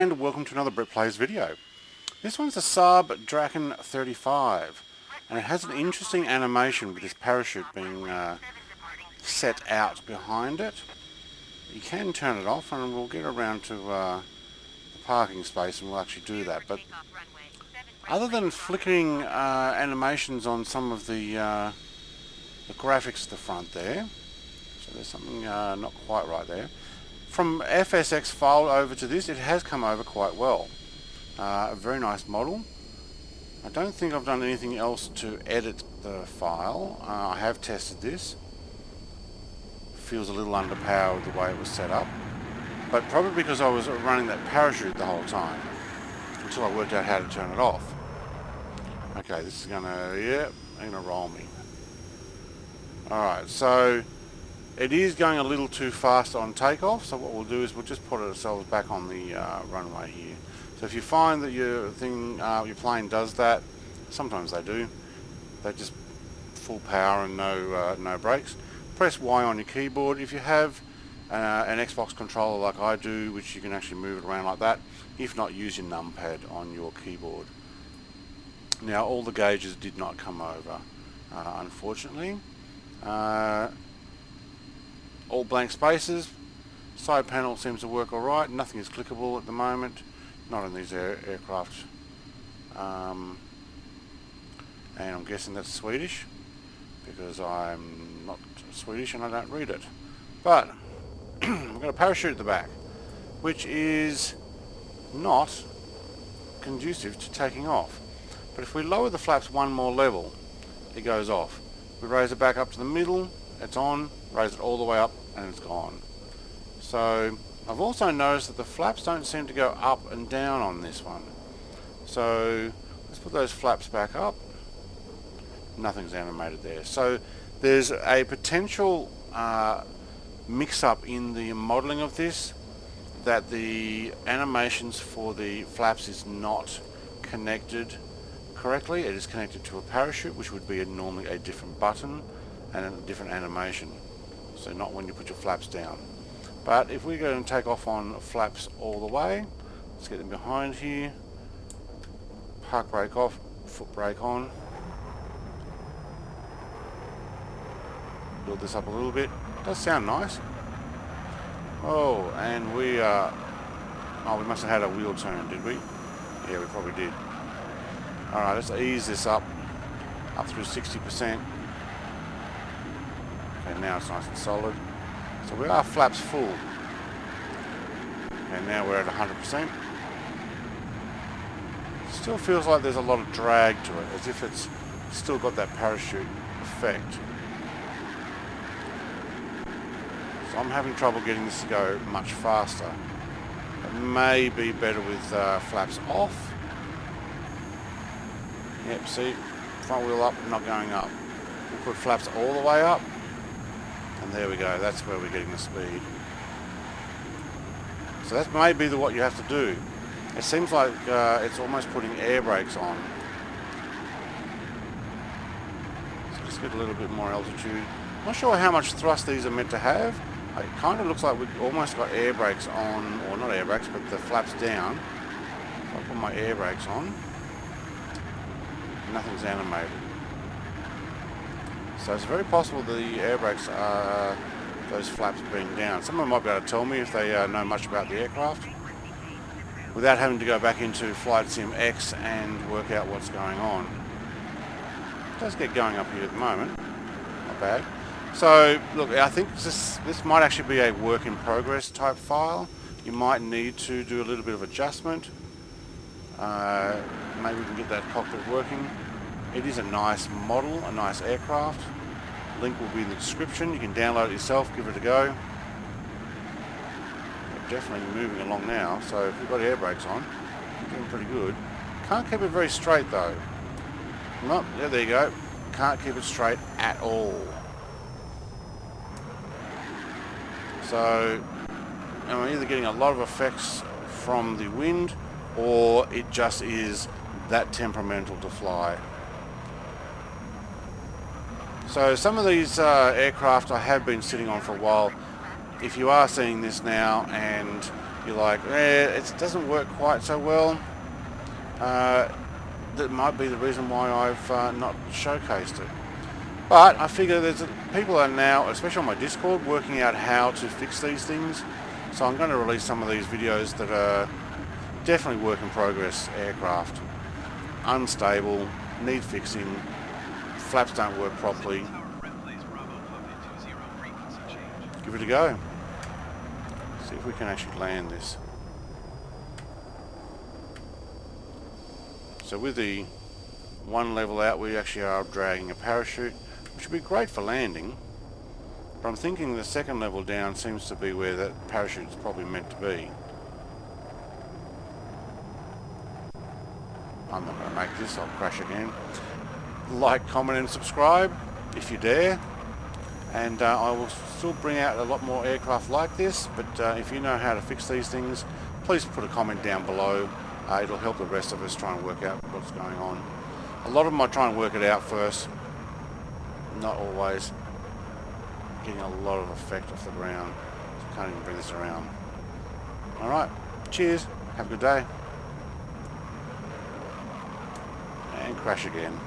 and welcome to another Brett Plays video. This one's a Saab Draken 35 and it has an interesting animation with this parachute being set out behind it. You can turn it off and we'll get around to the parking space and we'll actually do that. But other than flickering animations on some of the graphics at the front there, so there's something not quite right there. From FSX file over to this, it has come over quite well. A very nice model. I don't think I've done anything else to edit the file. I have tested this. Feels a little underpowered the way it was set up, but probably because I was running that parachute the whole time until I worked out how to turn it off. Okay, this is gonna roll me. Alright, so it is going a little too fast on takeoff, so what we'll do is we'll just put ourselves back on the runway here. So if you find that your plane does that, sometimes they do, they just full power and no brakes. Press Y on your keyboard. If you have an Xbox controller like I do, which you can actually move it around like that, if not, use your numpad on your keyboard. Now all the gauges did not come over, unfortunately. All blank spaces. Side panel seems to work alright. Nothing is clickable at the moment. Not in these aircraft. And I'm guessing that's Swedish, because I'm not Swedish and I don't read it. But we've got a parachute at the back, which is not conducive to taking off. But if we lower the flaps one more level, it goes off. We raise it back up to the middle, it's on. Raise it all the way up and it's gone. So I've also noticed that the flaps don't seem to go up and down on this one. So let's put those flaps back up. Nothing's animated there. So there's a potential mix-up in the modeling of this, that the animations for the flaps is not connected correctly. It is connected to a parachute, which would be normally a different button and a different animation. So not when you put your flaps down. But if we go and take off on flaps all the way, let's get them behind here. Park brake off, foot brake on. Build this up a little bit. Does sound nice. Oh, and we must have had a wheel turn, did we? Yeah, we probably did. Alright, let's ease this up through 60%. Okay, now it's nice and solid. So we are flaps full. And now we're at 100%. Still feels like there's a lot of drag to it, as if it's still got that parachute effect. So I'm having trouble getting this to go much faster. It may be better with flaps off. Yep, see, front wheel up, not going up. We'll put flaps all the way up. And there we go, that's where we're getting the speed. So that may be what you have to do. It seems like it's almost putting air brakes on. So just get a little bit more altitude. Not sure how much thrust these are meant to have. It kind of looks like we've almost got air brakes on, or not air brakes, but the flaps down. I'll put my air brakes on. Nothing's animated. So it's very possible the air brakes are those flaps being down. Someone might be able to tell me if they know much about the aircraft, without having to go back into Flight Sim X and work out what's going on. It does get going up here at the moment. Not bad. So look, I think this might actually be a work in progress type file. You might need to do a little bit of adjustment. Maybe we can get that cockpit working. It is a nice model, a nice aircraft. Link will be in the description. You can download it yourself, give it a go. We're definitely moving along now, so if we've got air brakes on, we're doing pretty good. Can't keep it very straight though. No, yeah, there you go. Can't keep it straight at all. So I'm either getting a lot of effects from the wind, or it just is that temperamental to fly. So some of these aircraft I have been sitting on for a while. If you are seeing this now and you're like, it doesn't work quite so well. That might be the reason why I've not showcased it. But I figure people are now, especially on my Discord, working out how to fix these things. So I'm going to release some of these videos that are definitely work in progress aircraft. Unstable, need fixing, flaps don't work properly. Give it a go. See if we can actually land this. So with the one level out, we actually are dragging a parachute, which would be great for landing. But I'm thinking the second level down seems to be where that parachute is probably meant to be. I'm not going to make this, I'll crash again. Like, comment and subscribe if you dare. And I will still bring out a lot more aircraft like this, but if you know how to fix these things, please put a comment down below. It'll help the rest of us try and work out what's going on. A lot of them I try and work it out first. Not always. Getting a lot of effect off the ground. So can't even bring this around. Alright, cheers, have a good day. And crash again.